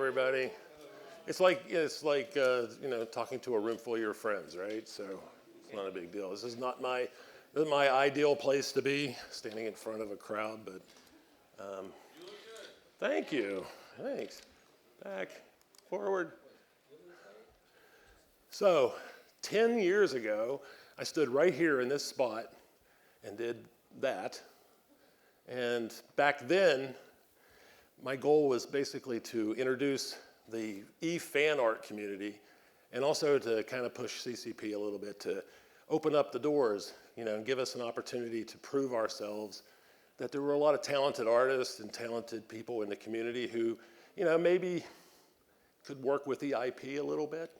everybody. It's like talking to a room full of your friends, right? So it's not a big deal. This is not my ideal place to be, standing in front of a crowd, but thank you. Thanks. Back, forward. So 10 years ago, I stood right here in this spot and did that. And back then, my goal was basically to introduce the fan art community and also to kind of push CCP a little bit to open up the doors, and give us an opportunity to prove ourselves that there were a lot of talented artists and talented people in the community who, maybe could work with the IP a little bit,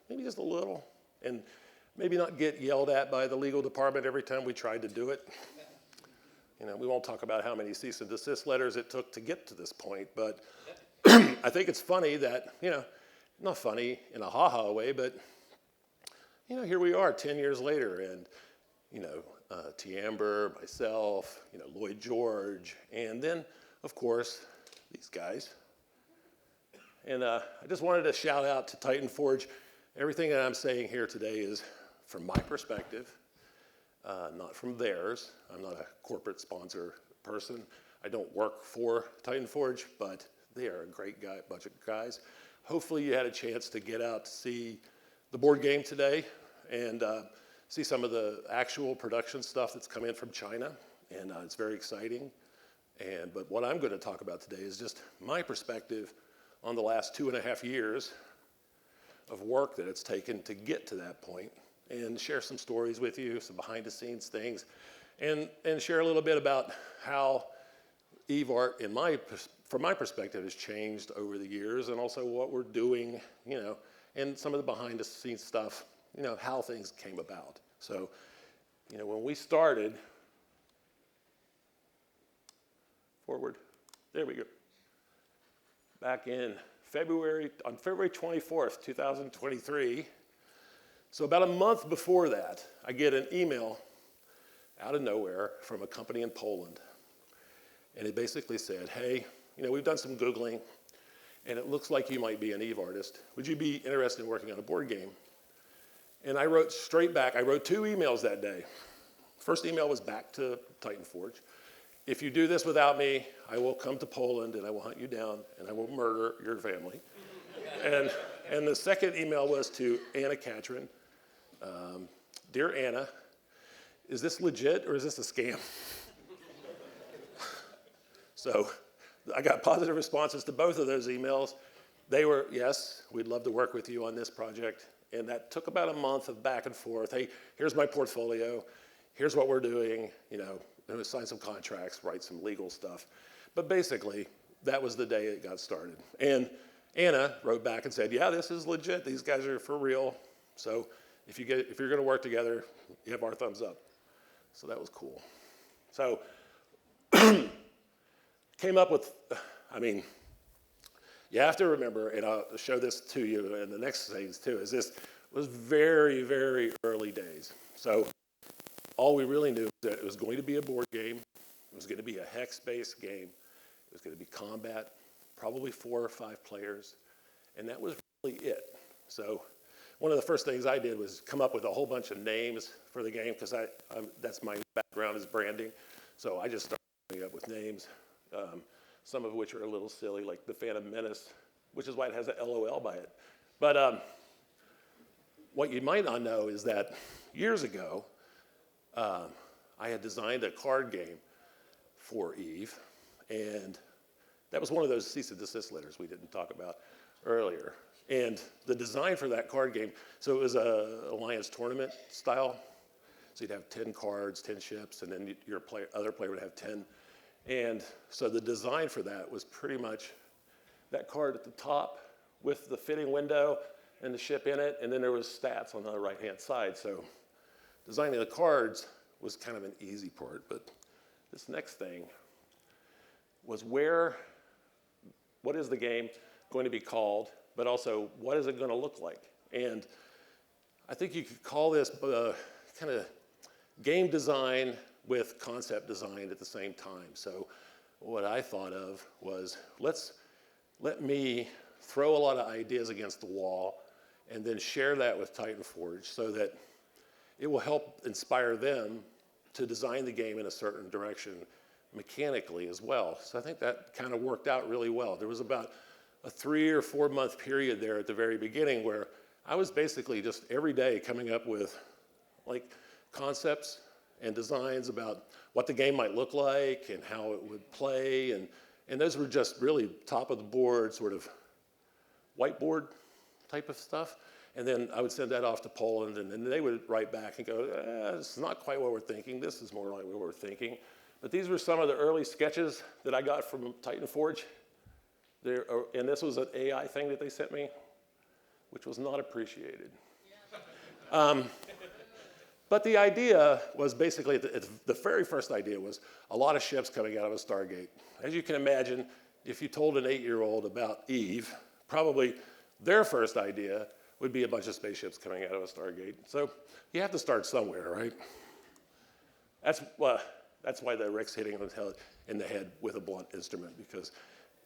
maybe just a little, and maybe not get yelled at by the legal department every time we tried to do it. We won't talk about how many cease and desist letters it took to get to this point, but I think it's funny that, not funny in a ha-ha way, but, here we are 10 years later, and, T. Amber, myself, Lloyd George, and then, of course, these guys. And I just wanted to shout out to Titan Forge. Everything that I'm saying here today is from my perspective, not from theirs. I'm not a corporate sponsor person. I don't work for Titan Forge, but they are a great bunch of guys. Hopefully you had a chance to get out to see the board game today and see some of the actual production stuff that's come in from China, and it's very exciting. But what I'm going to talk about today is just my perspective on the last 2.5 years of work that it's taken to get to that point, and share some stories with you, some behind the scenes things, and share a little bit about how Eve art, from my perspective, has changed over the years, and also what we're doing, and some of the behind the scenes stuff, how things came about. So, when we started, forward, there we go. Back in on February 24th, 2023, so about a month before that, I get an email out of nowhere from a company in Poland. And it basically said, hey, we've done some Googling, and it looks like you might be an Eve artist. Would you be interested in working on a board game? And I wrote straight back. I wrote 2 emails that day. First email was back to Titan Forge. If you do this without me, I will come to Poland, and I will hunt you down, and I will murder your family. And the second email was to Anna Katrin. Dear Anna, is this legit or is this a scam? So I got positive responses to both of those emails. They were, yes, we'd love to work with you on this project. And that took about a month of back and forth. Hey, here's my portfolio. Here's what we're doing. Sign some contracts, write some legal stuff. But basically, that was the day it got started. And Anna wrote back and said, yeah, this is legit. These guys are for real. So if you're going to work together, you have our thumbs up. So that was cool. So came up with, you have to remember, and I'll show this to you in the next things too, is this was very, very early days. So all we really knew was that it was going to be a board game. It was going to be a hex-based game. It was going to be combat, probably 4 or 5 players, and that was really it. So one of the first things I did was come up with a whole bunch of names for the game, because that's my background is branding. So I just started coming up with names, some of which are a little silly, like the Phantom Menace, which is why it has an LOL by it. But what you might not know is that years ago, I had designed a card game for Eve, and that was one of those cease and desist letters we didn't talk about earlier. And the design for that card game, so it was a Alliance tournament style. So you'd have 10 cards, 10 ships, and then your other player would have 10. And so the design for that was pretty much that card at the top with the fitting window and the ship in it, and then there was stats on the right-hand side. So designing the cards was kind of an easy part, but this next thing was what is the game going to be called, but also what is it going to look like? And I think you could call this kind of game design with concept design at the same time. So what I thought of was let's let me throw a lot of ideas against the wall and then share that with Titan Forge so that it will help inspire them to design the game in a certain direction mechanically as well. So I think that kind of worked out really well. There was about a 3 or 4 month period there at the very beginning where I was basically just every day coming up with like concepts and designs about what the game might look like and how it would play. And those were just really top of the board sort of whiteboard type of stuff. And then I would send that off to Poland, and then they would write back and go, this is not quite what we're thinking. This is more like what we're thinking. But these were some of the early sketches that I got from Titan Forge. And this was an AI thing that they sent me, which was not appreciated. But the idea was basically, the very first idea was a lot of ships coming out of a Stargate. As you can imagine, if you told an 8-year-old about Eve, probably their first idea would be a bunch of spaceships coming out of a Stargate. So you have to start somewhere, right? That's why the Rixx hitting him in the head with a blunt instrument, because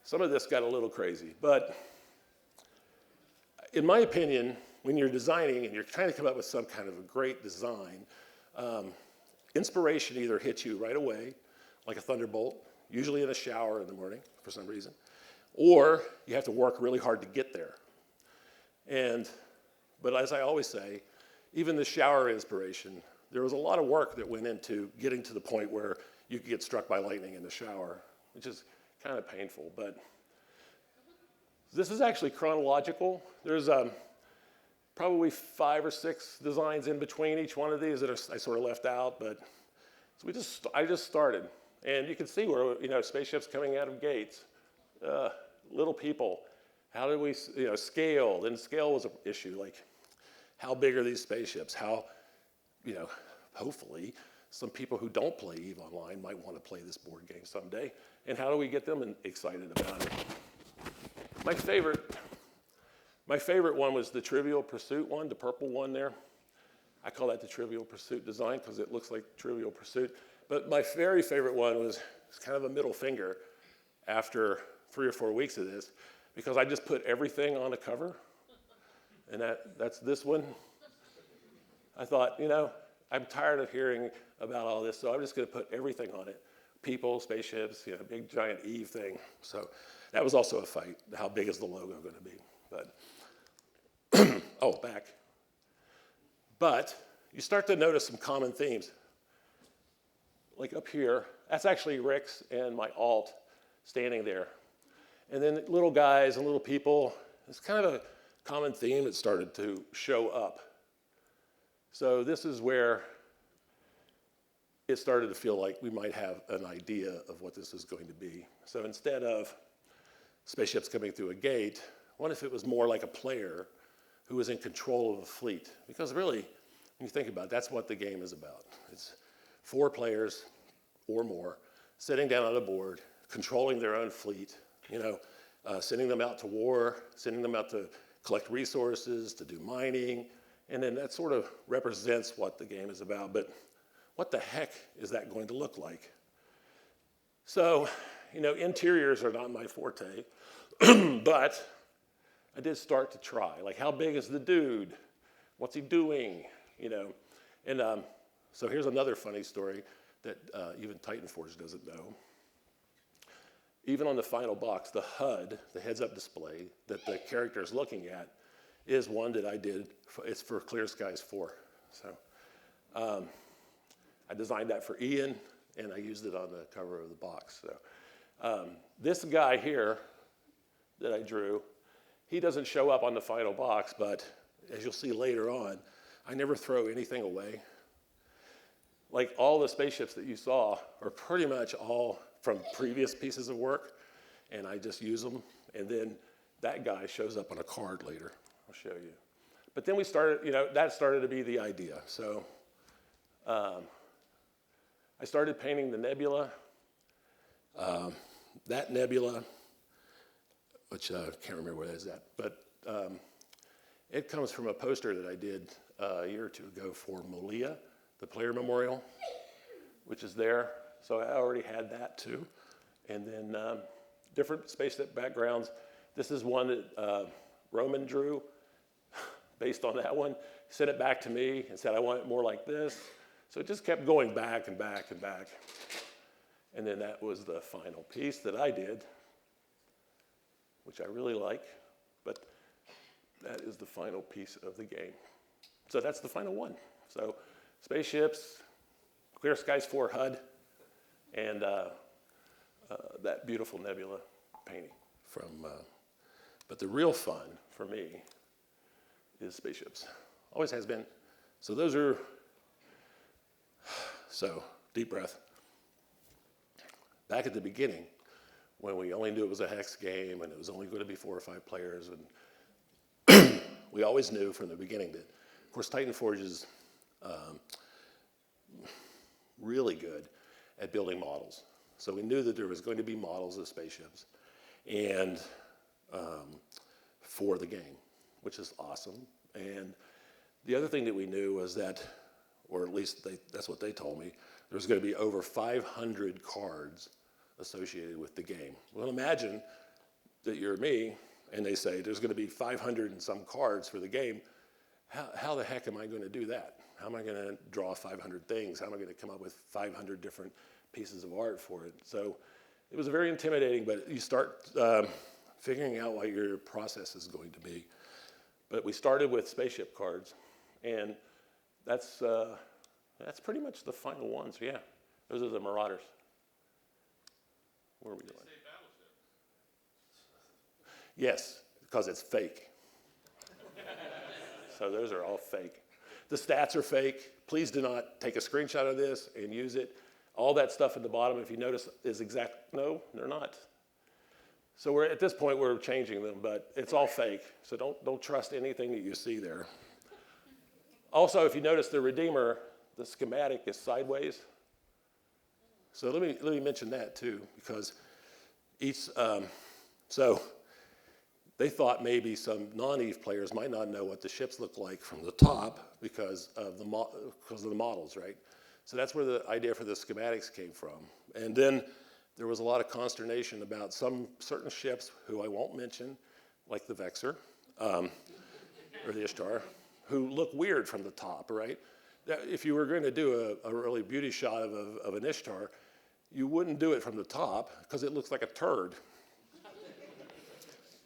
some of this got a little crazy. But in my opinion, when you're designing and you're trying to come up with some kind of a great design, inspiration either hits you right away, like a thunderbolt, usually in a shower in the morning for some reason, or you have to work really hard to get there. But as I always say, even the shower inspiration, there was a lot of work that went into getting to the point where you could get struck by lightning in the shower, which is kind of painful. But this is actually chronological. There's probably 5 or 6 designs in between each one of these that I sort of left out. But so I just started, and you can see where spaceships coming out of gates, little people. How do we scale? And scale was an issue. Like, how big are these spaceships? How, hopefully, some people who don't play EVE Online might want to play this board game someday. And how do we get them excited about it? My favorite one was the Trivial Pursuit one, the purple one there. I call that the Trivial Pursuit design because it looks like Trivial Pursuit. But my very favorite one was kind of a middle finger after 3 or 4 weeks of this, because I just put everything on the cover. And that's this one. I thought, I'm tired of hearing about all this, so I'm just going to put everything on it. People, spaceships, big giant Eve thing. So that was also a fight. How big is the logo going to be? But back. But you start to notice some common themes. Like up here, that's actually Rixx and my alt standing there. And then little guys and little people, it's kind of a common theme that started to show up. So this is where it started to feel like we might have an idea of what this is going to be. So instead of spaceships coming through a gate, what if it was more like a player who was in control of a fleet? Because really, when you think about it, that's what the game is about. It's 4 players or more sitting down on a board, controlling their own fleet, sending them out to war, sending them out to collect resources, to do mining, and then that sort of represents what the game is about. But what the heck is that going to look like? So, interiors are not my forte, but I did start to try. Like, how big is the dude? What's he doing? And so here's another funny story that even Titan Forge doesn't know. Even on the final box, the HUD, the heads-up display that the character is looking at, is one that I did. It's for Clear Skies 4. So I designed that for Ian, and I used it on the cover of the box. So this guy here that I drew, he doesn't show up on the final box, but as you'll see later on, I never throw anything away. Like, all the spaceships that you saw are pretty much all from previous pieces of work, and I just use them, and then that guy shows up on a card later. I'll show you. But then we started, that started to be the idea. So I started painting the nebula. That nebula, which I can't remember where that is at, but it comes from a poster that I did a year or 2 ago for Molia, the player memorial, which is there. So I already had that too. And then different spaceship backgrounds. This is one that Roman drew based on that one. He sent it back to me and said, I want it more like this. So it just kept going back and back and back. And then that was the final piece that I did, which I really like, but that is the final piece of the game. So that's the final one. So spaceships, Clear Skies 4 HUD, and that beautiful nebula painting from, but the real fun for me is spaceships. Always has been. So those are, so deep breath. Back at the beginning, when we only knew it was a hex game and it was only going to be 4 or 5 players, and we always knew from the beginning that, of course, Titan Forge is really good at building models. So we knew that there was going to be models of spaceships and for the game, which is awesome. And the other thing that we knew was that, or at least that's what they told me, there was going to be over 500 cards associated with the game. Well, imagine that you're me, and they say there's going to be 500 and some cards for the game. How the heck am I going to do that? How am I going to draw 500 things? How am I going to come up with 500 different pieces of art for it? So it was very intimidating, but you start figuring out what your process is going to be. But we started with spaceship cards, and that's pretty much the final ones. Yeah, those are the Marauders. What are we doing? Yes, because it's fake. So those are all fake. The stats are fake. Please do not take a screenshot of this and use it. All that stuff at the bottom, if you notice, is exact. No, they're not. So we're at this point, we're changing them, but it's all fake. So don't trust anything that you see there. Also, if you notice the Redeemer, the schematic is sideways. So let me mention that too, because so they thought maybe some non-EVE players might not know what the ships look like from the top because of the models, right? So that's where the idea for the schematics came from. And then there was a lot of consternation about some certain ships who I won't mention, like the Vexor or the Ishtar, who look weird from the top, right? If you were going to do a really beauty shot of an Ishtar, you wouldn't do it from the top because it looks like a turd.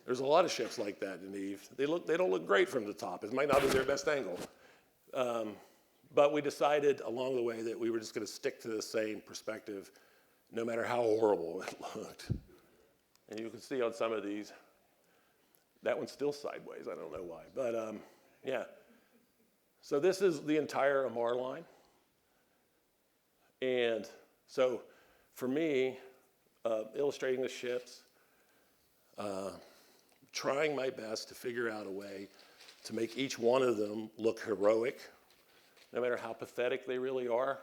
There's a lot of ships like that in EVE. They don't look great from the top. It might not be their best angle. But we decided along the way that we were just going to stick to the same perspective no matter how horrible it looked. And you can see on some of these, that one's still sideways. I don't know why. But yeah. So this is the entire Amar line. And so for me, illustrating the ships, trying my best to figure out a way to make each one of them look heroic, no matter how pathetic they really are.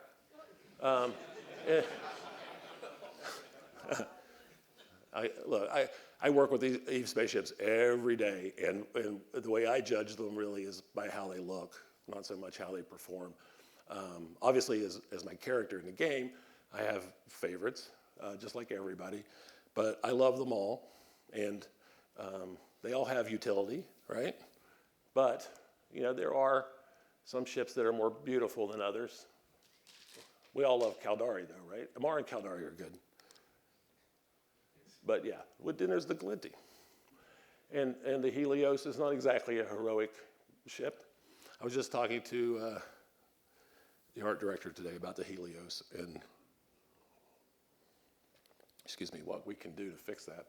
I work with these EVE spaceships every day, and the way I judge them really is by how they look, not so much how they perform. Obviously, as my character in the game, I have favorites, just like everybody, but I love them all, and they all have utility, right? But, you know, there are some ships that are more beautiful than others. We all love Caldari, though, right? Amar and Caldari are good. But yeah, then there's the Glinty. And the Helios is not exactly a heroic ship. I was just talking to the art director today about the Helios, and excuse me, what we can do to fix that.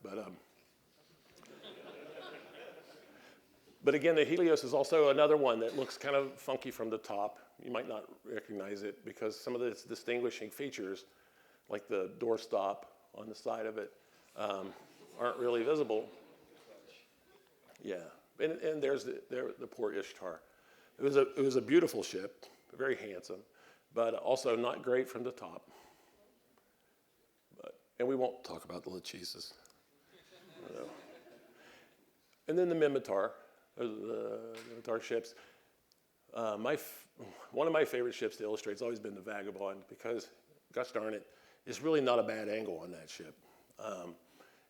But again, the Helios is also another one that looks kind of funky from the top. You might not recognize it because some of its distinguishing features, like the doorstop on the side of it, aren't really visible. Yeah, and there's the poor Ishtar. It was a beautiful ship, very handsome, but also not great from the top. And we won't talk about the Lachesis. And then the Minmatar, the Minmatar ships. One of my favorite ships to illustrate has always been the Vagabond because, gosh darn it, it's really not a bad angle on that ship.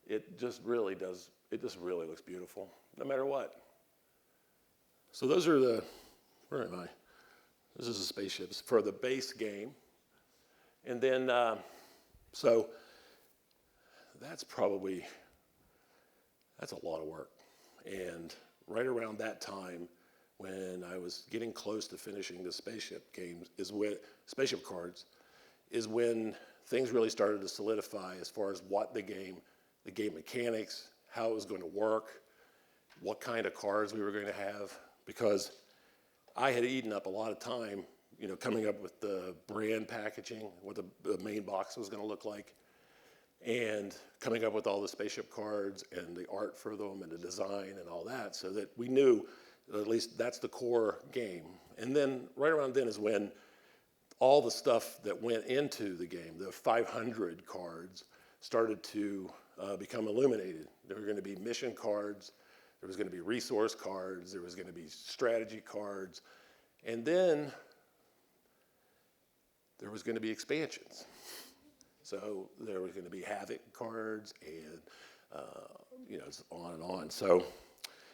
it just really does, it just really looks beautiful, no matter what. So those are the, where am I? This is the spaceships for the base game. And then, so that's a lot of work. And right around that time, when I was getting close to finishing the spaceship games, spaceship cards, is when things really started to solidify as far as what the game mechanics, how it was going to work, what kind of cards we were going to have, because I had eaten up a lot of time, coming up with the brand packaging, what the main box was going to look like, and coming up with all the spaceship cards and the art for them and the design and all that, so that we knew that at least that's the core game. And then right around then is when all the stuff that went into the game, the 500 cards, started to become illuminated. There were going to be mission cards, there was going to be resource cards, there was going to be strategy cards, and then there was going to be expansions. So there was going to be Havoc cards and on and on. So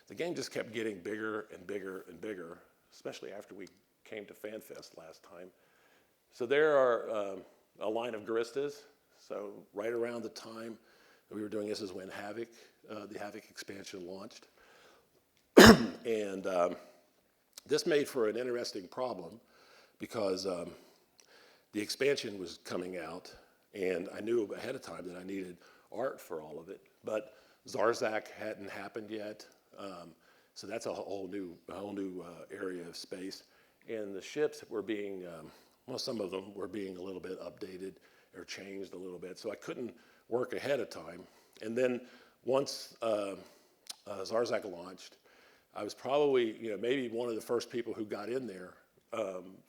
the game just kept getting bigger and bigger and bigger, especially after we came to Fanfest last time. So there are a line of Guristas. So right around the time that we were doing this is when the Havoc expansion launched. And this made for an interesting problem because the expansion was coming out, and I knew ahead of time that I needed art for all of it, but Zarzak hadn't happened yet, so that's a whole new area of space. And the ships were being, some of them were being a little bit updated or changed a little bit, so I couldn't work ahead of time. And then once Zarzak launched, I was probably, maybe one of the first people who got in there,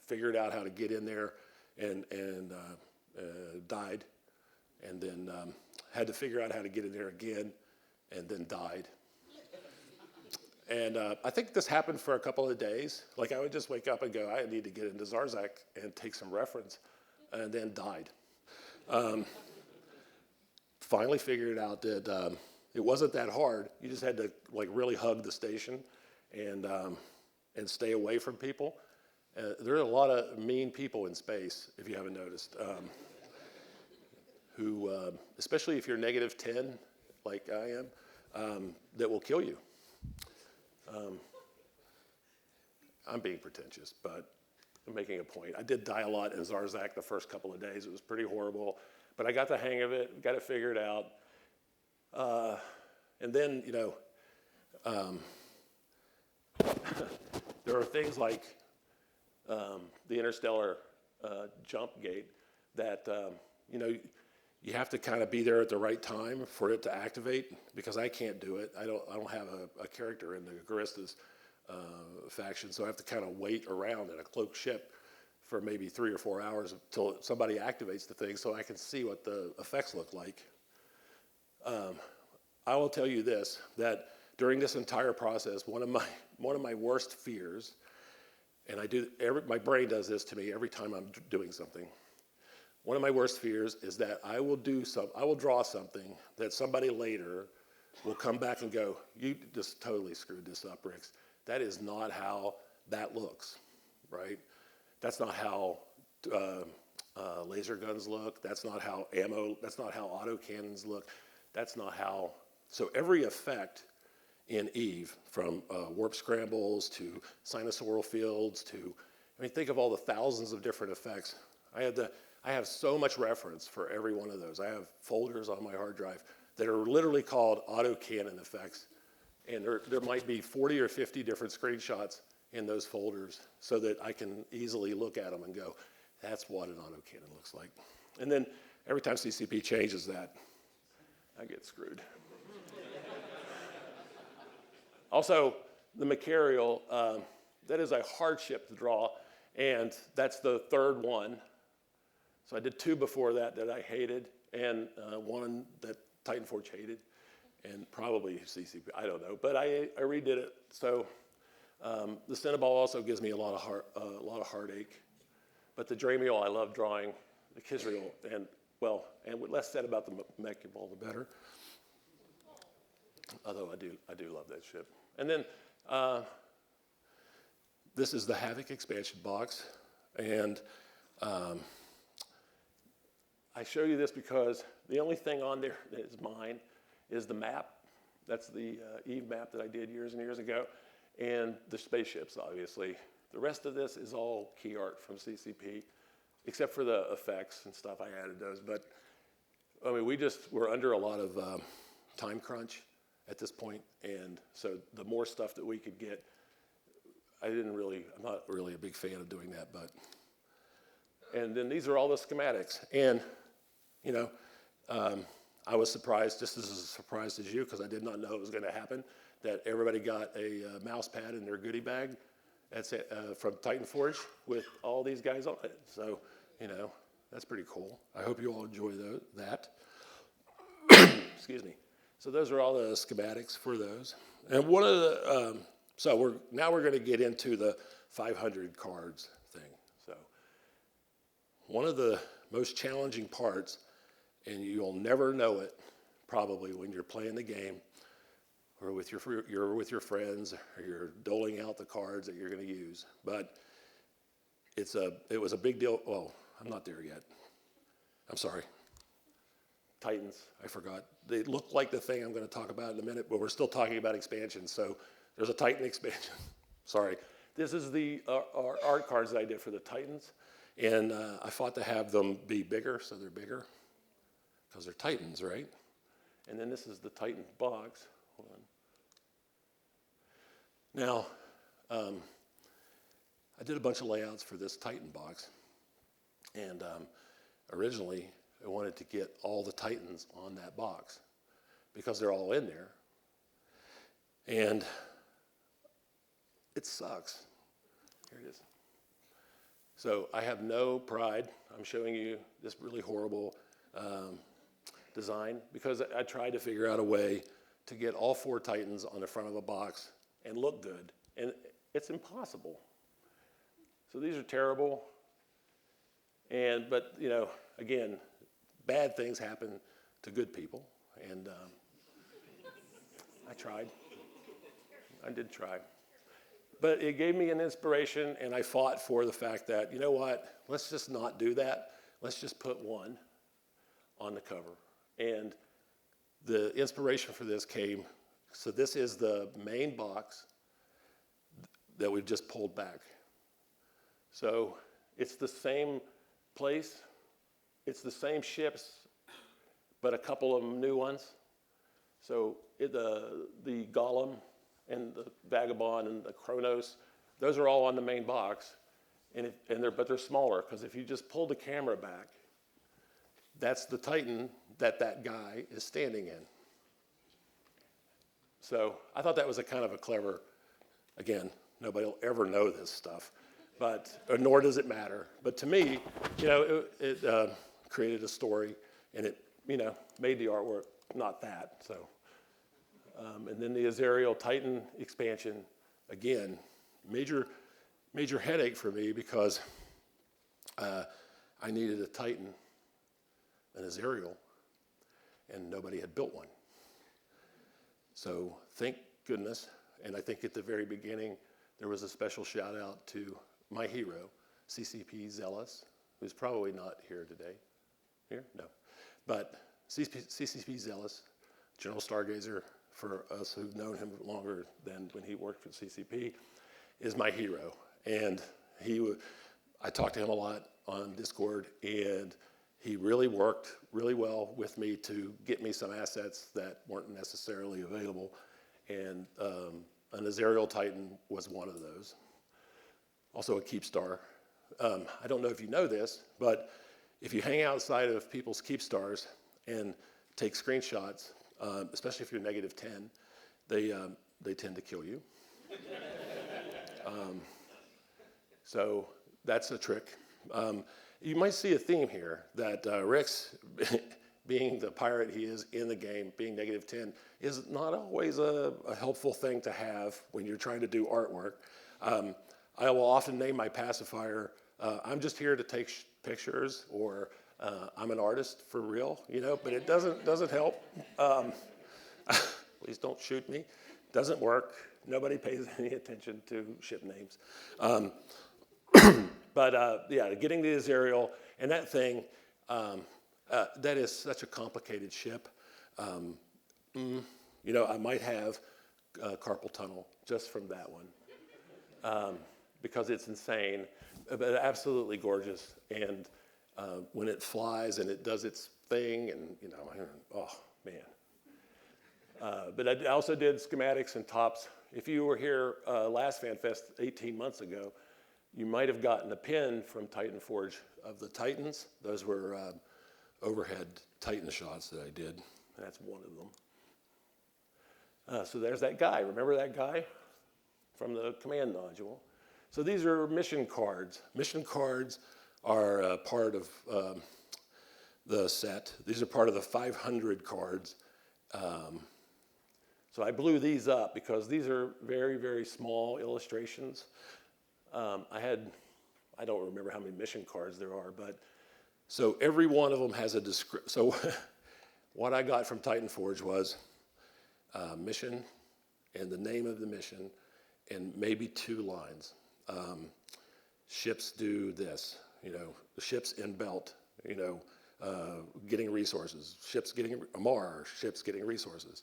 figured out how to get in there, and died, and then had to figure out how to get in there again, and then died. And I think this happened for a couple of days. Like I would just wake up and go, I need to get into Zarzak and take some reference, and then died. Finally figured out that it wasn't that hard. You just had to really hug the station and stay away from people. There are a lot of mean people in space, if you haven't noticed, who, especially if you're -10, like I am, that will kill you. I'm being pretentious, but I'm making a point. I did die a lot in Zarzak the first couple of days. It was pretty horrible, but I got the hang of it, got it figured out. And then, there are things like the interstellar jump gate that, you have to kind of be there at the right time for it to activate, because I can't do it. I don't have a character in the Guristas faction, so I have to kind of wait around in a cloaked ship for maybe 3 or 4 hours until somebody activates the thing so I can see what the effects look like. I will tell you this, that during this entire process, one of my worst fears, and my brain does this to me every time I'm doing something. One of my worst fears is that I will draw something that somebody later will come back and go, you just totally screwed this up, Rixx. That is not how that looks, right? That's not how laser guns look. That's not how that's not how autocannons look. That's not how, so every effect in Eve, from warp scrambles to sinusoidal fields to, think of all the thousands of different effects. I have so much reference for every one of those. I have folders on my hard drive that are literally called autocannon effects, and there might be 40 or 50 different screenshots in those folders so that I can easily look at them and go, that's what an autocannon looks like. And then every time CCP changes that, I get screwed. Also, the Macarial, that is a hardship to draw, and that's the third one. So I did 2 before that I hated, and one that Titan Forge hated, and probably CCP, I don't know, but I redid it. So the Cinnaball also gives me a lot of heartache, but the Dramiel I love drawing, the Kisriel, and with less said about the Mecubal, the better. Although I do love that ship. And then this is the Havoc expansion box, and I show you this because the only thing on there that is mine is the map. That's the Eve map that I did years and years ago, and the spaceships, obviously. The rest of this is all key art from CCP, except for the effects and stuff. I added those, but I mean, we're under a lot of time crunch at this point, and so the more stuff that we could get, I'm not really a big fan of doing that, but. And then these are all the schematics, and you know, I was surprised, just as surprised as you, because I did not know it was going to happen, that everybody got a mouse pad in their goodie bag. That's it, from Titan Forge with all these guys on it. So, you know, that's pretty cool. I hope you all enjoy that. Excuse me. So those are all the schematics for those. And one of the, now we're going to get into the 500 cards thing. So one of the most challenging parts, and you'll never know it probably when you're playing the game or you're with your friends or you're doling out the cards that you're going to use. But it was a big deal. Well, I'm not there yet. I'm sorry. Titans, I forgot. They look like the thing I'm going to talk about in a minute, but we're still talking about expansion. So there's a Titan expansion. Sorry. This is the art cards that I did for the Titans. And I fought to have them be bigger, so they're bigger. Because they're Titans, right? And then this is the Titan box. Hold on. Now, I did a bunch of layouts for this Titan box. And originally, I wanted to get all the Titans on that box because they're all in there. And it sucks. Here it is. So I have no pride. I'm showing you this really horrible design because I tried to figure out a way to get all 4 Titans on the front of a box and look good, and it's impossible. So these are terrible, but you know, again, bad things happen to good people, and I tried. I did try. But it gave me an inspiration, and I fought for the fact that, you know what, let's just not do that. Let's just put one on the cover. And the inspiration for this came, so this is the main box that we've just pulled back. So it's the same place, it's the same ships, but a couple of new ones. So the Golem and the Vagabond and the Kronos, those are all on the main box, but they're smaller, because if you just pull the camera back, that's the Titan that guy is standing in. So I thought that was a kind of a clever, again, nobody will ever know this stuff, nor does it matter. But to me, you know, it created a story, and it, you know, made the artwork not that. So, and then the Azariel Titan expansion, again, major headache for me because I needed a Titan, an Azariel, and nobody had built one. So thank goodness, and I think at the very beginning there was a special shout out to my hero, CCP Zealous, who's probably not here today. Here? No. But CCP Zealous, General Stargazer, for us who've known him longer than when he worked for CCP, is my hero. And I talked to him a lot on Discord, and he really worked really well with me to get me some assets that weren't necessarily available. And an Azariel Titan was one of those. Also a Keep Star. I don't know if you know this, but if you hang outside of people's Keep Stars and take screenshots, especially if you're -10, they tend to kill you. So that's a trick. You might see a theme here that Rixx, being the pirate he is in the game, being -10, is not always a helpful thing to have when you're trying to do artwork. I will often name my pacifier, I'm just here to take pictures, or I'm an artist for real, you know, but it doesn't help. Please don't shoot me. Doesn't work. Nobody pays any attention to ship names. Yeah, getting to this aerial and that thing, that is such a complicated ship. I might have carpal tunnel just from that one because it's insane, but absolutely gorgeous. And when it flies and it does its thing, and oh man. But I also did schematics and tops. If you were here last Fanfest 18 months ago, you might have gotten a pin from Titan Forge of the Titans. Those were overhead Titan shots that I did. That's one of them. So there's that guy. Remember that guy from the command nodule? So these are mission cards. Mission cards are part of the set. These are part of the 500 cards. So I blew these up because these are very, very small illustrations. I don't remember how many mission cards there are, but so every one of them has a description. So what I got from Titan Forge was mission and the name of the mission and maybe 2 lines. Ships do this, the ships in belt, getting resources, ships getting resources.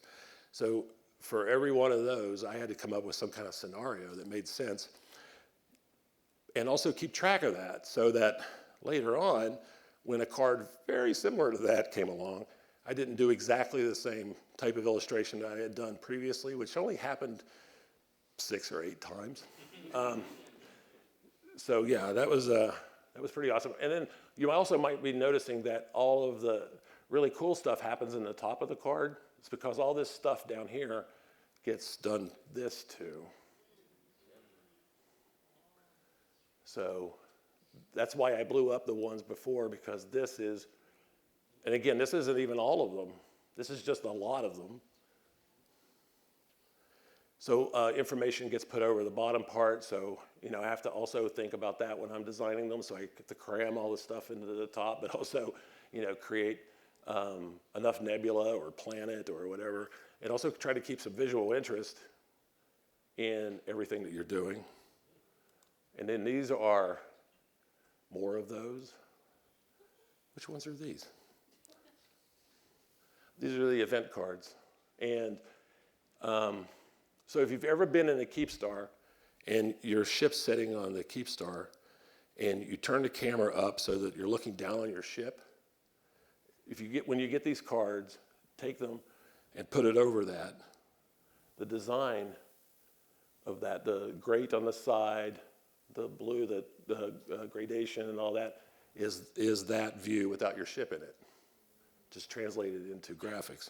So for every one of those, I had to come up with some kind of scenario that made sense and also keep track of that so that later on, when a card very similar to that came along, I didn't do exactly the same type of illustration that I had done previously, which only happened 6 or 8 times. So yeah, that was pretty awesome. And then you also might be noticing that all of the really cool stuff happens in the top of the card. It's because all this stuff down here gets done this too. So that's why I blew up the ones before, because this is, and again, this isn't even all of them. This is just a lot of them. So information gets put over the bottom part, so I have to also think about that when I'm designing them, so I get to cram all the stuff into the top, but also create enough nebula or planet or whatever, and also try to keep some visual interest in everything that you're doing. And then these are more of those. Which ones are these? These are the event cards. And so if you've ever been in a Keep Star and your ship's sitting on the Keep Star and you turn the camera up so that you're looking down on your ship, when you get these cards, take them and put it over that. The design of that, the grate on the side, the blue, the gradation and all that, is that view without your ship in it, just translated into graphics.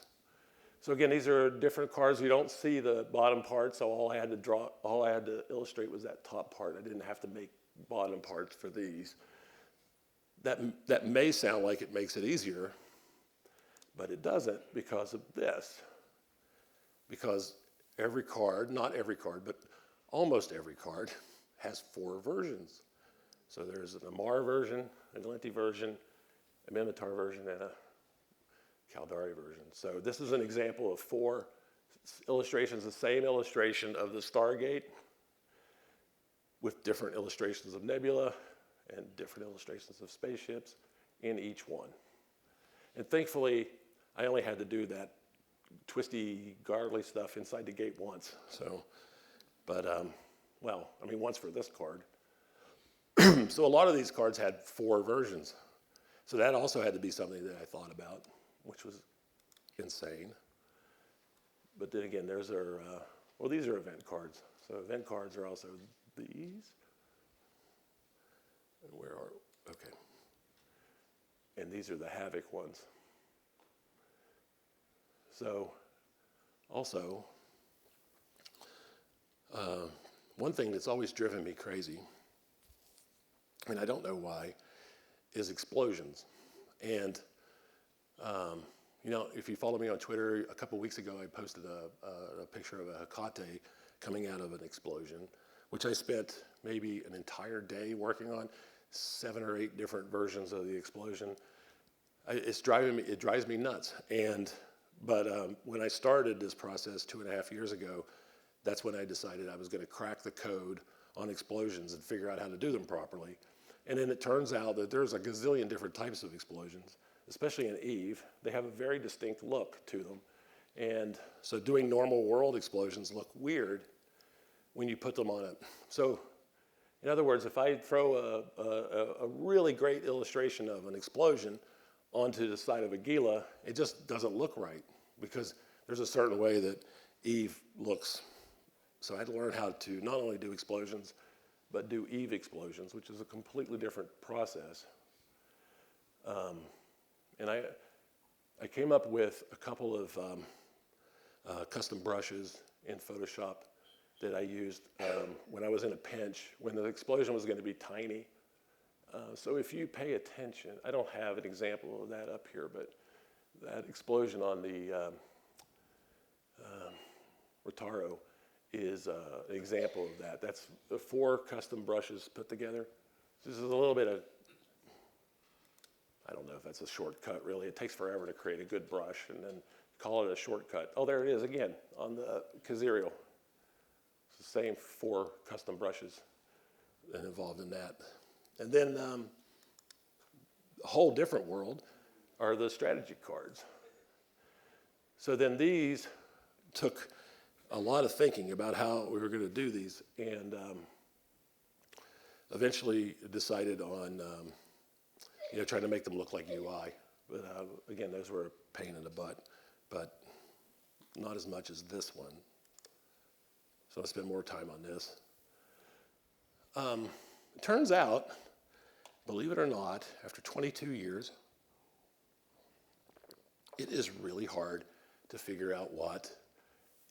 So again, these are different cards. You don't see the bottom part, so all I had to illustrate was that top part. I didn't have to make bottom parts for these. That may sound like it makes it easier, but it doesn't because of this. Because every card, not every card, but almost every card has 4 versions. So there's an Amar version, a Lenti version, a Mimitar version, and a Caldari version. So this is an example of 4 illustrations, the same illustration of the Stargate with different illustrations of nebula and different illustrations of spaceships in each one. And thankfully, I only had to do that twisty, gargly stuff inside the gate once. So, but, once for this card. So a lot of these cards had 4 versions. So that also had to be something that I thought about, which was insane. But then again, these are event cards. So event cards are also these. And okay. And these are the Havoc ones. So also, one thing that's always driven me crazy, and I don't know why, is explosions. And if you follow me on Twitter, a couple weeks ago I posted a picture of a Hecate coming out of an explosion, which I spent maybe an entire day working on, 7 or 8 different versions of the explosion. It drives me nuts. But when I started this process 2.5 years ago, that's when I decided I was going to crack the code on explosions and figure out how to do them properly. And then it turns out that there's a gazillion different types of explosions, especially in Eve. They have a very distinct look to them. And so doing normal world explosions look weird when you put them on it. So in other words, if I throw a really great illustration of an explosion onto the side of a Gila, it just doesn't look right because there's a certain way that Eve looks. So I had to learn how to not only do explosions, but do Eve explosions, which is a completely different process. And I came up with a couple of custom brushes in Photoshop that I used when I was in a pinch, when the explosion was going to be tiny. So if you pay attention, I don't have an example of that up here, but that explosion on the Rotaro is an example of that. That's the 4 custom brushes put together. This is a little bit of, I don't know if that's a shortcut really. It takes forever to create a good brush and then call it a shortcut. Oh, there it is again on the Kazirial. It's the same 4 custom brushes that involved in that. And then a whole different world are the strategy cards. So then these took a lot of thinking about how we were going to do these, and eventually decided on trying to make them look like UI. But again, those were a pain in the butt, but not as much as this one. So I'll spend more time on this. It turns out, believe it or not, after 22 years, it is really hard to figure out what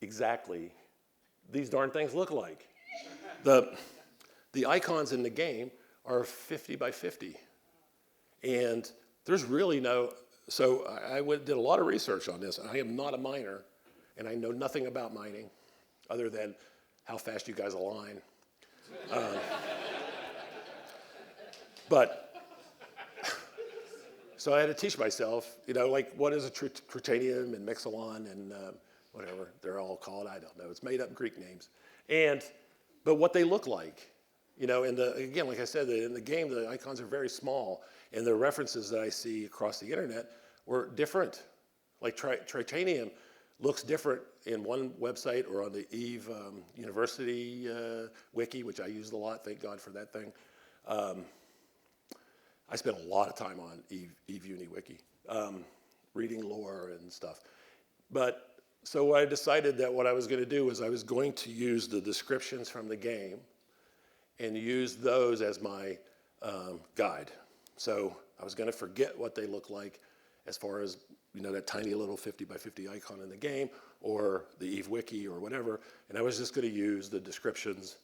exactly these darn things look like. The icons in the game are 50 by 50. And there's really no, so I did a lot of research on this. I am not a miner, and I know nothing about mining other than how fast you guys align. But, so I had to teach myself, like what is a tritanium and mixolon and whatever they're all called, I don't know. It's made up Greek names. But what they look like, again, like I said, in the game, the icons are very small, and the references that I see across the internet were different. Like tritanium looks different in one website or on the Eve University wiki, which I used a lot, thank God for that thing. I spent a lot of time on Eve Uni wiki, reading lore and stuff. But so I decided that what I was going to do was I was going to use the descriptions from the game and use those as my guide. So I was going to forget what they look like as far as that tiny little 50 by 50 icon in the game or the Eve wiki or whatever, and I was just going to use the descriptions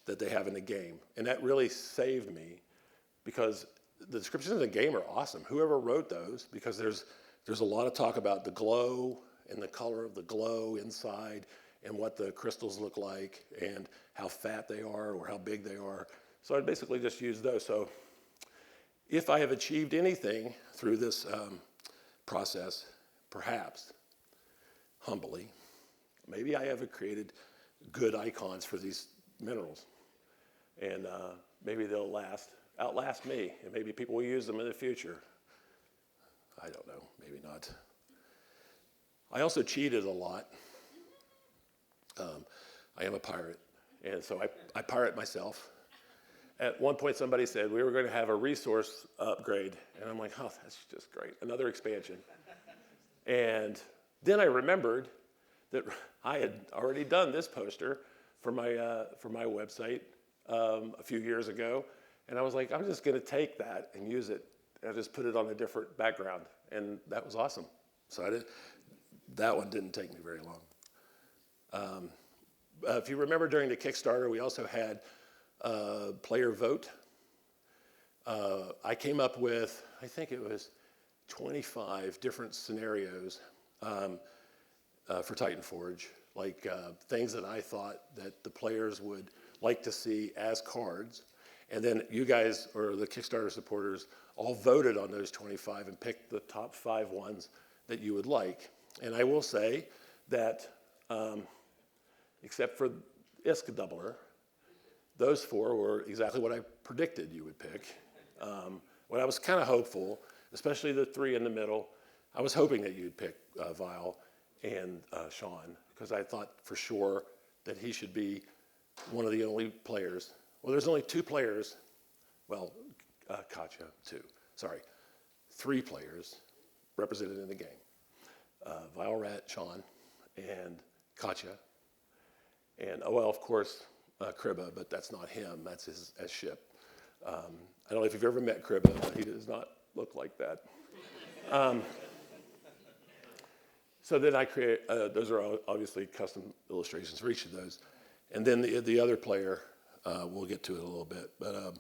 that they have in the game. And that really saved me because the descriptions of the game are awesome. Whoever wrote those, because there's a lot of talk about the glow and the color of the glow inside and what the crystals look like and how fat they are or how big they are. So I basically just used those. So if I have achieved anything through this process, perhaps, humbly, maybe I have created good icons for these minerals. And maybe they'll outlast me, and maybe people will use them in the future. I don't know, maybe not. I also cheated a lot. I am a pirate, and so I pirate myself. At one point, somebody said we were going to have a resource upgrade, and I'm like, oh, that's just great, another expansion. And then I remembered that I had already done this poster for my website a few years ago, and I was like, I'm just going to take that and use it, and I just put it on a different background, and that was awesome. So that one didn't take me very long. If you remember during the Kickstarter, we also had player vote. I came up with, I think it was 25 different scenarios for Titan Forge, like things that I thought that the players would like to see as cards. And then you guys, or the Kickstarter supporters, all voted on those 25 and picked the top 5 ones that you would like. And I will say that, except for ISK doubler, those 4 were exactly what I predicted you would pick. When I was kind of hopeful, especially the 3 in the middle, I was hoping that you'd pick Vile and Sean, because I thought for sure that he should be one of the only players. Well, there's only 2 players. Well, Katya, 2. Sorry. 3 players represented in the game. Vile Rat, Sean, and Katya. And, well, of course, Kriba, but that's not him. That's his ship. I don't know if you've ever met Kriba, but he does not look like that. So then I create, those are obviously custom illustrations for each of those. And then the other player, we'll get to it a little bit. But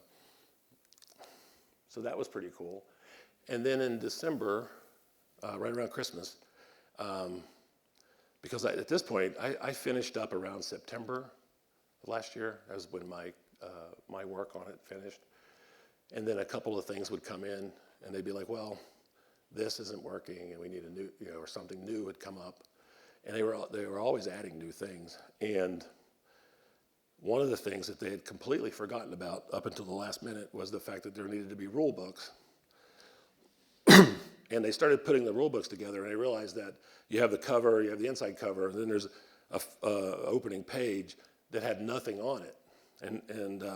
so that was pretty cool. And then in December, right around Christmas, because at this point, I finished up around September of last year. That was when my work on it finished. And then a couple of things would come in, and they'd be like, well, this isn't working, and we need a new, or something new would come up. And they were always adding new things. And one of the things that they had completely forgotten about up until the last minute was the fact that there needed to be rule books. And they started putting the rule books together, and I realized that you have the cover, you have the inside cover, and then there's a opening page that had nothing on it. And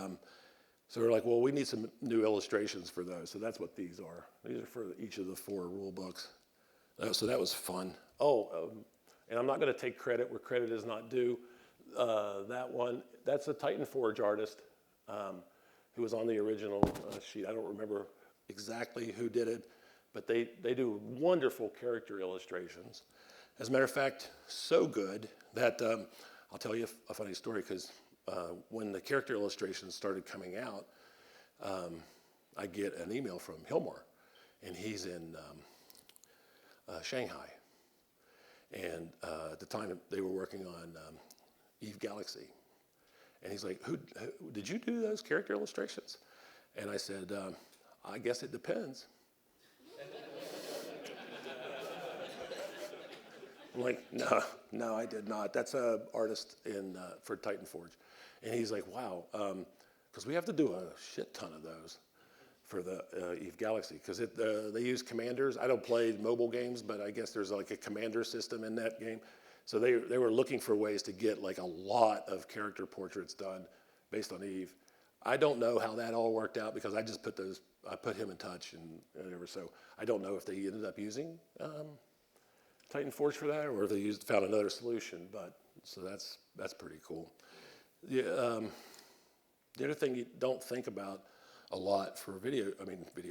so we're like, well, we need some new illustrations for those. So that's what these are. These are for each of the 4 rule books. So that was fun. And I'm not going to take credit where credit is not due. That one, that's a Titan Forge artist who was on the original sheet. I don't remember exactly who did it, but they do wonderful character illustrations. As a matter of fact, so good that I'll tell you a funny story, because when the character illustrations started coming out, I get an email from Hilmar, and he's in Shanghai. And at the time, they were working on Eve Galaxy. And he's like, who did you do those character illustrations? And I said, I guess it depends. I'm like, no, I did not. That's an artist for Titan Forge. And he's like, wow, because we have to do a shit ton of those for the Eve Galaxy, because they use commanders. I don't play mobile games, but I guess there's like a commander system in that game. So they were looking for ways to get like a lot of character portraits done based on Eve. I don't know how that all worked out, because I just put him in touch and whatever. So I don't know if they ended up using Titan Forge for that, or if they found another solution. But so that's pretty cool. The other thing you don't think about a lot for video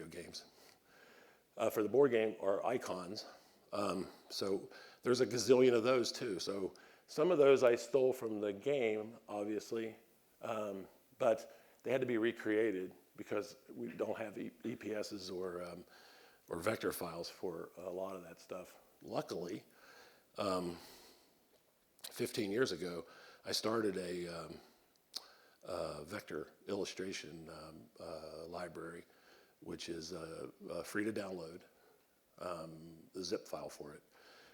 games, for the board game, are icons. So there's a gazillion of those too. So some of those I stole from the game, obviously, but they had to be recreated because we don't have EPSs or vector files for a lot of that stuff. Luckily, 15 years ago, I started a vector illustration library, which is free to download, the zip file for it,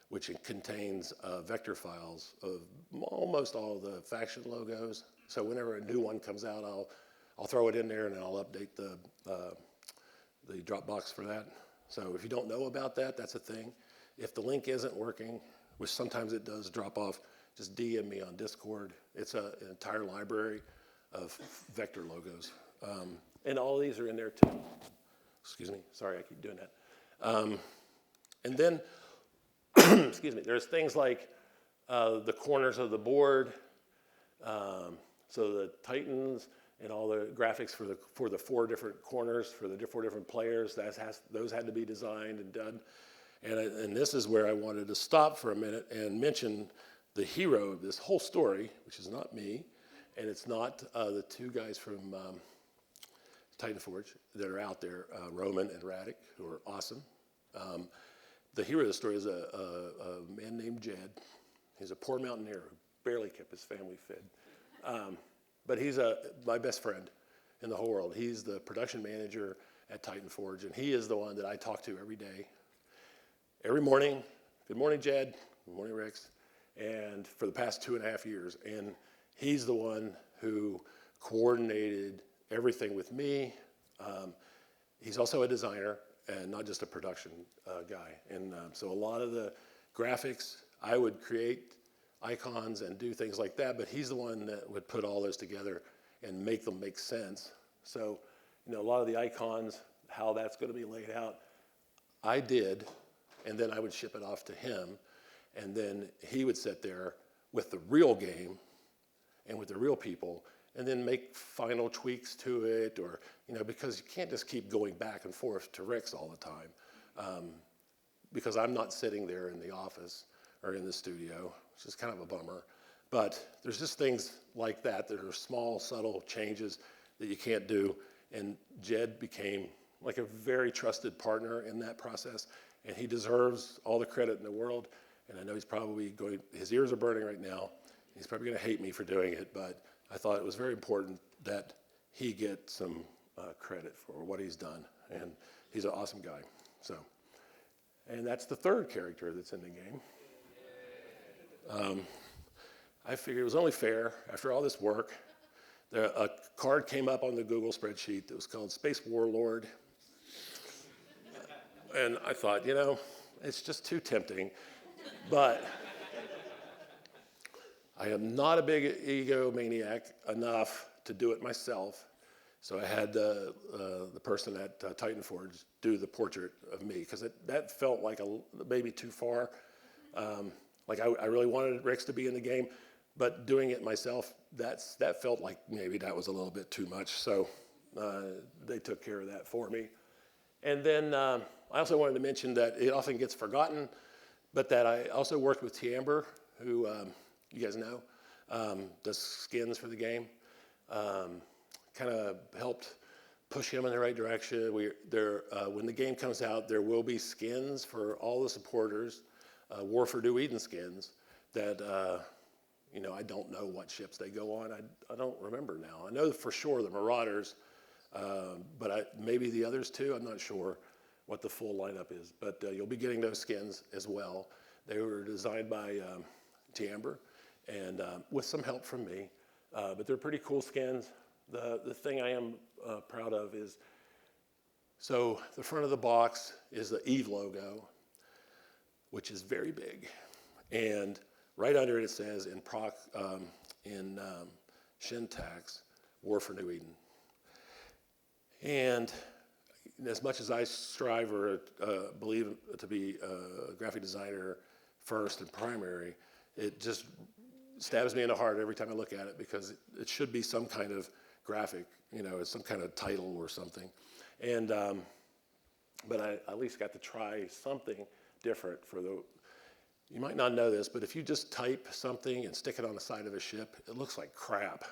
which contains vector files of almost all of the faction logos. So whenever a new one comes out, I'll throw it in there, and I'll update the Dropbox for that. So if you don't know about that, that's a thing. If the link isn't working, which sometimes it does drop off, just DM me on Discord. It's an entire library of vector logos. And all of these are in there too. Excuse me, sorry, I keep doing that. And then, excuse me, there's things like the corners of the board. So the Titans and all the graphics for the 4 different corners for the 4 different players, those had to be designed and done. And this is where I wanted to stop for a minute and mention the hero of this whole story, which is not me, and it's not the 2 guys from Titan Forge that are out there, Roman and Radic, who are awesome. The hero of the story is a man named Jed. He's a poor mountaineer who barely kept his family fed. But he's my best friend in the whole world. He's the production manager at Titan Forge, and he is the one that I talk to every day. Every morning, good morning, Jed. Good morning, Rixx. And for the past 2.5 years. And he's the one who coordinated everything with me. He's also a designer and not just a production guy. And so a lot of the graphics, I would create icons and do things like that, but he's the one that would put all those together and make them make sense. So, a lot of the icons, how that's going to be laid out, I did, and then I would ship it off to him, and then he would sit there with the real game and with the real people, and then make final tweaks to it, or, because you can't just keep going back and forth to Rixx all the time, because I'm not sitting there in the office or in the studio, which is kind of a bummer. But there's just things like that are small, subtle changes that you can't do. And Jed became like a very trusted partner in that process, and he deserves all the credit in the world. And I know he's probably his ears are burning right now. He's probably going to hate me for doing it, but I thought it was very important that he get some credit for what he's done. And he's an awesome guy. And that's the third character that's in the game. I figured it was only fair, after all this work, a card came up on the Google spreadsheet that was called Space Warlord. And I thought, it's just too tempting. But I am not a big egomaniac enough to do it myself. So I had the person at Titan Forge do the portrait of me, because that felt like maybe too far. I really wanted Rixx to be in the game, but doing it myself, that felt like maybe that was a little bit too much. So they took care of that for me. And then I also wanted to mention that it often gets forgotten, but that I also worked with Tiamber, who you guys know, does skins for the game. Kind of helped push him in the right direction. When the game comes out, there will be skins for all the supporters, War for New Eden skins that, I don't know what ships they go on. I don't remember now. I know for sure the Marauders, but maybe the others too. I'm not sure what the full lineup is, but you'll be getting those skins as well. They were designed by Tiamber, and with some help from me, but they're pretty cool skins. The thing I am proud of is, so the front of the box is the Eve logo, which is very big, and right under it says in syntax, War for New Eden. And as much as I strive or believe to be a graphic designer first and primary, it just stabs me in the heart every time I look at it, because it should be some kind of graphic, some kind of title or something. And but I at least got to try something different for you might not know this, but if you just type something and stick it on the side of a ship, it looks like crap.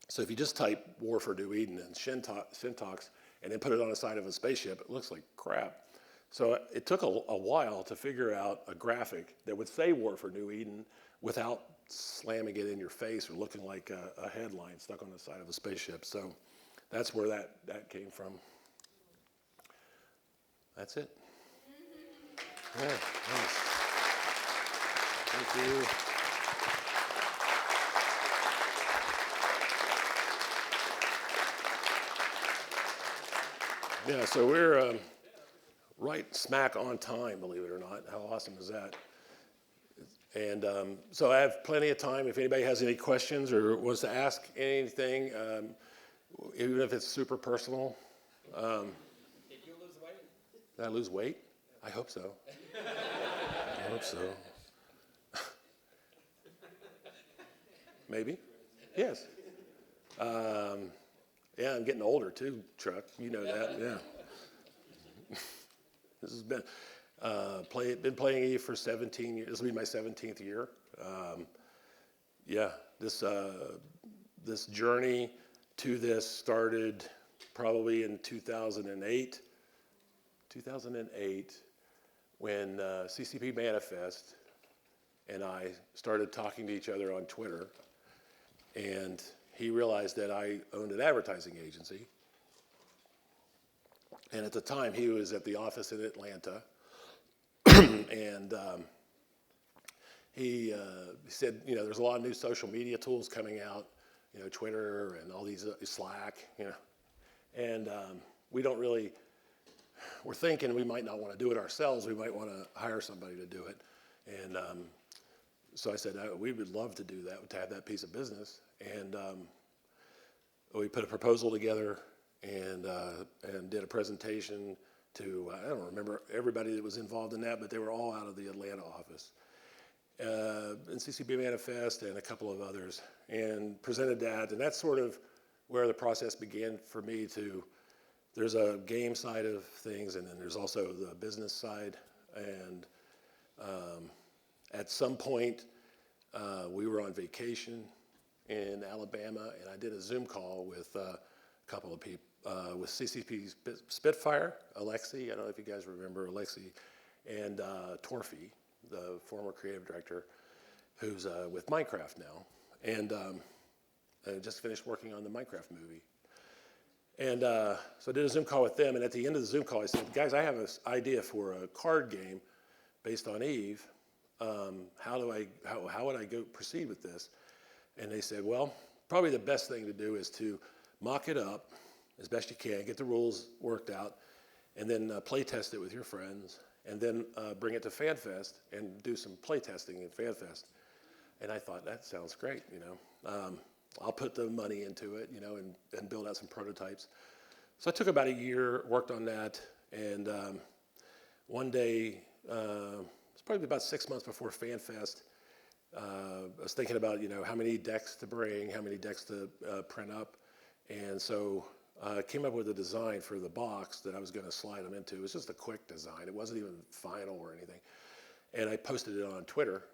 So if you just type War for New Eden and syntax and then put it on the side of a spaceship, it looks like crap. So it took a while to figure out a graphic that would say War for New Eden without slamming it in your face or looking like a headline stuck on the side of a spaceship. So that's where that came from. That's it. Yeah, nice. Thank you. Yeah, so we're right smack on time, believe it or not. How awesome is that? And so I have plenty of time. If anybody has any questions or wants to ask anything, even if it's super personal. Did you lose weight? Did I lose weight? I hope so. I hope so. Maybe. Yes. Yeah, I'm getting older too, Truck. You know that, yeah. This has been been playing E for 17 years. This will be my 17th year. Yeah, this journey to this started probably in 2008. 2008, when CCP Manifest and I started talking to each other on Twitter, and he realized that I owned an advertising agency, And at the time, he was at the office in Atlanta, and he said, there's a lot of new social media tools coming out, Twitter and all these, Slack, and we don't really, we're thinking we might not want to do it ourselves. We might want to hire somebody to do it. And so I said, we would love to do that, to have that piece of business. And we put a proposal together and did a presentation to, I don't remember everybody that was involved in that, but they were all out of the Atlanta office. And CCP Manifest and a couple of others, and presented that. And that's sort of where the process began for me to, there's a game side of things, and then there's also the business side. And at some point, we were on vacation in Alabama, and I did a Zoom call with a couple of people, with CCP Spitfire, Alexi, I don't know if you guys remember Alexi, and Torfy, the former creative director, who's with Minecraft now, and I just finished working on the Minecraft movie. And so I did a Zoom call with them, and at the end of the Zoom call, I said, guys, I have this idea for a card game based on Eve. How would I go proceed with this? And they said, well, probably the best thing to do is to mock it up as best you can, get the rules worked out, and then play test it with your friends, and then bring it to Fanfest and do some play testing at Fanfest. And I thought, that sounds great, I'll put the money into it, and build out some prototypes. So I took about a year, worked on that, and one day, it's probably about 6 months before Fanfest, I was thinking about, how many decks to bring, how many decks to print up, and so I came up with a design for the box that I was going to slide them into. It was just a quick design. It wasn't even final or anything. And I posted it on Twitter,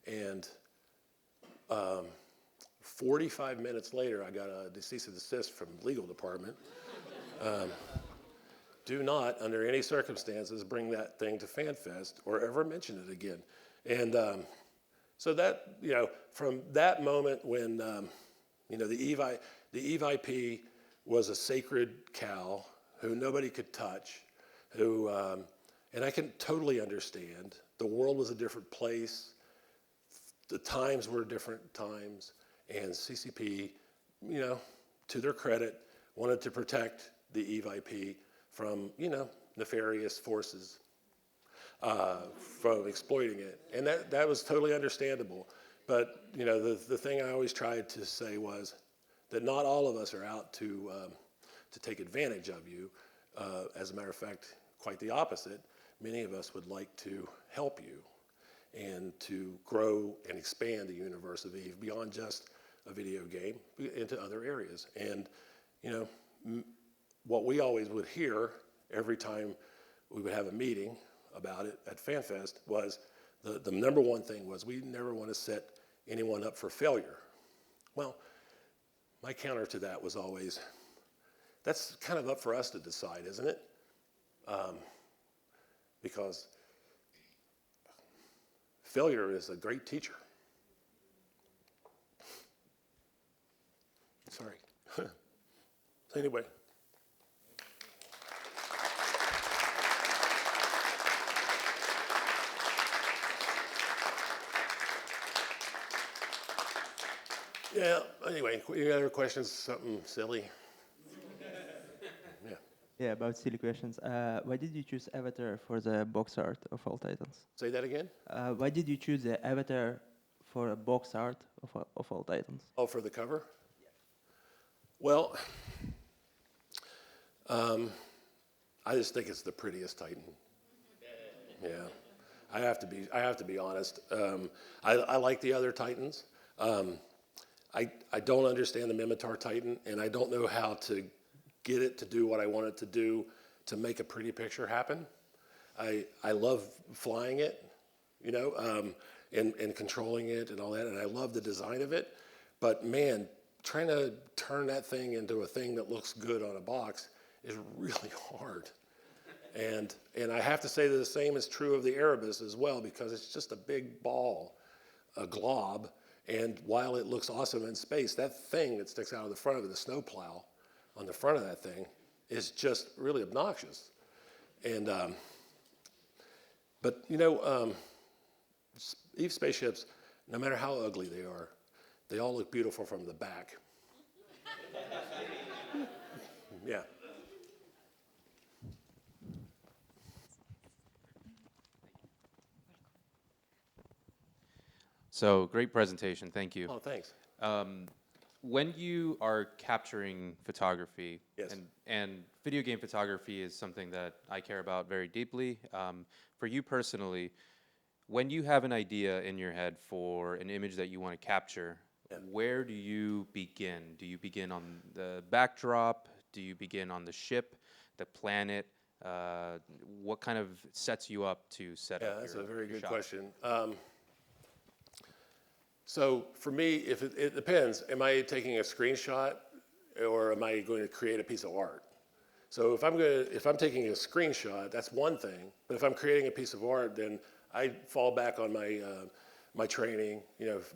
and 45 minutes later, I got a cease and desist from the legal department. Do not, under any circumstances, bring that thing to Fanfest or ever mention it again. And so that, from that moment when, the Eve IP was a sacred cow who nobody could touch, who, and I can totally understand. The world was a different place. The times were different times. And CCP, to their credit, wanted to protect the Eve IP from, nefarious forces from exploiting it. And that was totally understandable. But, the thing I always tried to say was that not all of us are out to take advantage of you. As a matter of fact, quite the opposite. Many of us would like to help you and to grow and expand the universe of Eve beyond just a video game into other areas. And, what we always would hear every time we would have a meeting about it at FanFest was the number one thing was we never want to set anyone up for failure. Well, my counter to that was always, that's kind of up for us to decide, isn't it? Because failure is a great teacher. Sorry. Anyway. Yeah, anyway, any other questions? Something silly? Yeah. Yeah, about silly questions. Why did you choose Avatar for the box art of all titles? Say that again? Why did you choose the Avatar for a box art of all titles? Oh, for the cover? Yeah. Well, I just think it's the prettiest Titan. Yeah, I have to be honest. I like the other Titans. I don't understand the Mimitar Titan, and I don't know how to get it to do what I want it to do to make a pretty picture happen. I love flying it, and controlling it and all that, and I love the design of it. But man, trying to turn that thing into a thing that looks good on a box is really hard. And I have to say that the same is true of the Erebus as well, because it's just a big ball, a glob. And while it looks awesome in space, that thing that sticks out of the front of it, the snowplow on the front of that thing, is just really obnoxious. And but Eve spaceships, no matter how ugly they all look beautiful from the back. Yeah. So great presentation, thank you. Oh, thanks. When you are capturing photography, Yes. and video game photography is something that I care about very deeply. For you personally, when you have an idea in your head for an image that you want to capture, Yeah. where do you begin? Do you begin on the backdrop? Do you begin on the ship, the planet? What kind of sets you up to set Yeah, up that's your a very good shot? question. So for me, if it depends. Am I taking a screenshot, or am I going to create a piece of art? So if I'm taking a screenshot, that's one thing. But if I'm creating a piece of art, then I fall back on my training.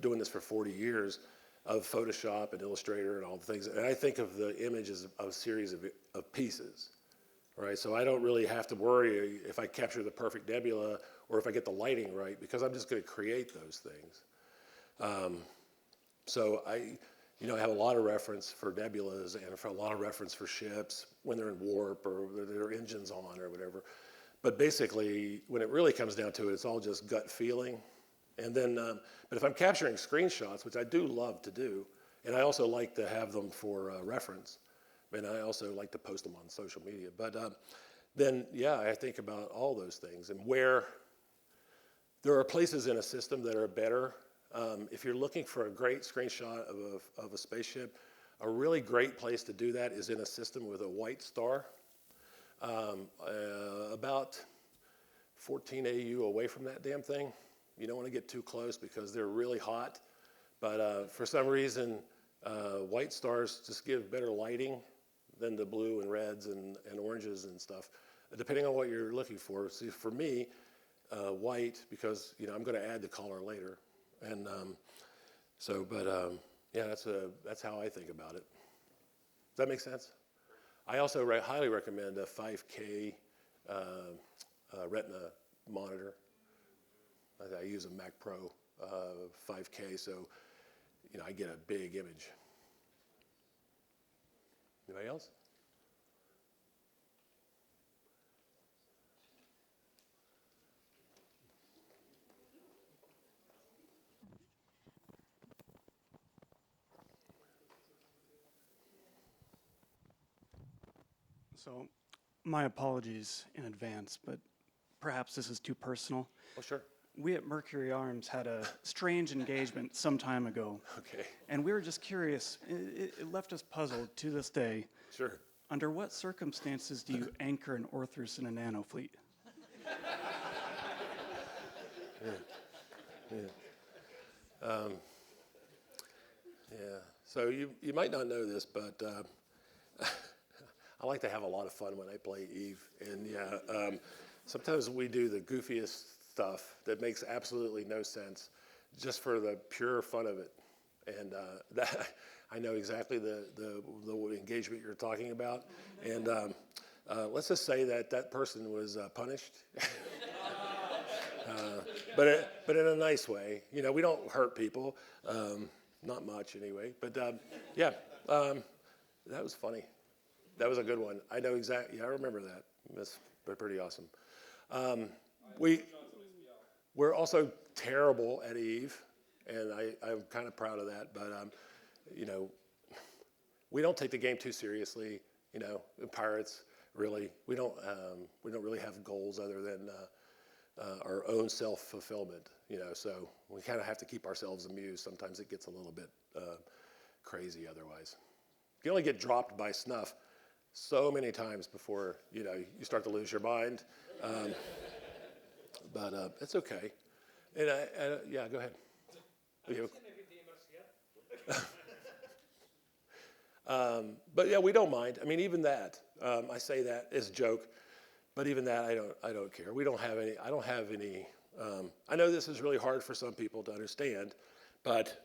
Doing this for 40 years of Photoshop and Illustrator and all the things. And I think of the image as a series of pieces, right? So I don't really have to worry if I capture the perfect nebula or if I get the lighting right, because I'm just going to create those things. So I have a lot of reference for nebulas and for a lot of reference for ships when they're in warp or their engines on or whatever. But basically, when it really comes down to it, it's all just gut feeling. And then, but if I'm capturing screenshots, which I do love to do, and I also like to have them for reference, and I also like to post them on social media. But then, yeah, I think about all those things and where there are places in a system that are better. If you're looking for a great screenshot of a spaceship, a really great place to do that is in a system with a white star, about 14 AU away from that damn thing. You don't want to get too close because they're really hot. But for some reason, white stars just give better lighting than the blue and reds and oranges and stuff, depending on what you're looking for. See, for me, white, because I'm going to add the color later. And yeah, that's how I think about it. Does that make sense? I also highly recommend a 5K Retina monitor. I use a Mac Pro 5K, so I get a big image. Anybody else? So, my apologies in advance, but perhaps this is too personal. Oh, sure. We at Mercury Arms had a strange engagement some time ago, Okay, and we were just curious. It left us puzzled to this day. sure. Under what circumstances do you anchor an Orthrus in a nano fleet? Yeah. So you might not know this, but I like to have a lot of fun when I play Eve. And yeah, sometimes we do the goofiest stuff that makes absolutely no sense just for the pure fun of it. And I know exactly the engagement you're talking about. And let's just say that person was punished. But in a nice way. We don't hurt people, not much anyway. But yeah, that was funny. That was a good one. I know exactly. Yeah, I remember that. That's pretty awesome. We're also terrible at Eve, and I'm kind of proud of that. But we don't take the game too seriously. Pirates really. We don't really have goals other than our own self-fulfillment. So we kind of have to keep ourselves amused. Sometimes it gets a little bit crazy otherwise. You only get dropped by snuff so many times before you start to lose your mind. But it's okay. And yeah, go ahead. But yeah, we don't mind. I mean, even that. I say that as a joke, but even that, I don't care. We don't have any. I don't have any. I know this is really hard for some people to understand, but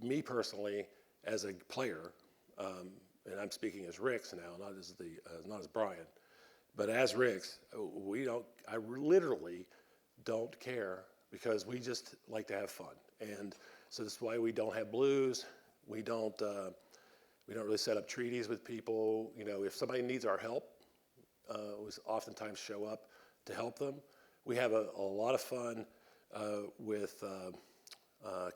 me personally, as a player, and I'm speaking as Rixx now, not as Brian, but as Rixx, I literally don't care because we just like to have fun. And so that's why we don't have blues. We don't really set up treaties with people. You know, if somebody needs our help, we oftentimes show up to help them. We have a lot of fun with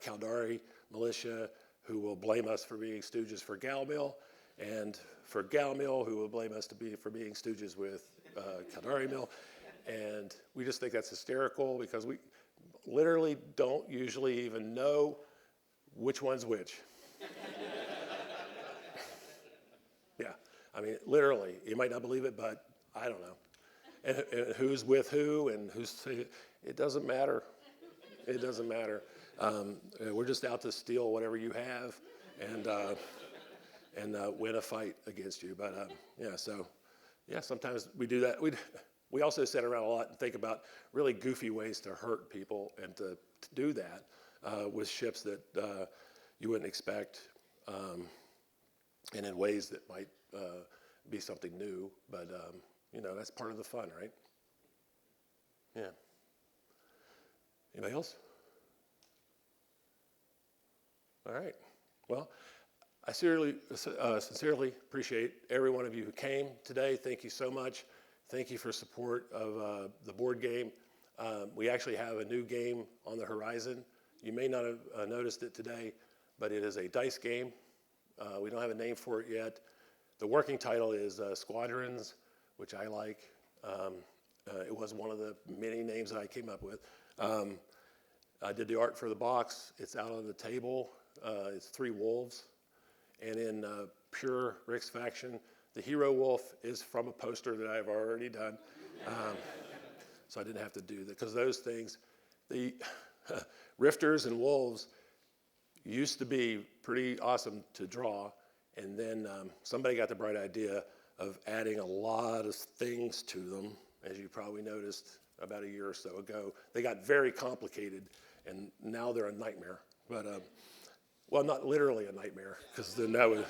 Caldari militia, who will blame us for being stooges for Gal Mill, and for Gal Mill, who will blame us for being stooges with Caldari Mill. And we just think that's hysterical because we literally don't usually even know which one's which. Yeah, I mean, literally, you might not believe it, but I don't know. And who's with who and it doesn't matter. It doesn't matter. We're just out to steal whatever you have and win a fight against you. But sometimes we do that. We also sit around a lot and think about really goofy ways to hurt people, and to do that with ships that you wouldn't expect, and in ways that might be something new. But that's part of the fun, right? Yeah. Anybody else? All right. Well, I sincerely appreciate every one of you who came today. Thank you so much. Thank you for support of the board game. We actually have a new game on the horizon. You may not have noticed it today, but it is a dice game. We don't have a name for it yet. The working title is Squadrons, which I like. It was one of the many names that I came up with. I did the art for the box. It's out on the table. It's 3 wolves. And in pure Rixx faction, the hero wolf is from a poster that I've already done. So I didn't have to do that, because those things, the rifters and wolves used to be pretty awesome to draw. And then somebody got the bright idea of adding a lot of things to them, as you probably noticed about a year or so ago. They got very complicated, and now they're a nightmare. But, well, not literally a nightmare, because then that was,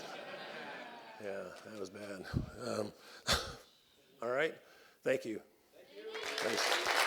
that was bad. All right, thank you. Thanks.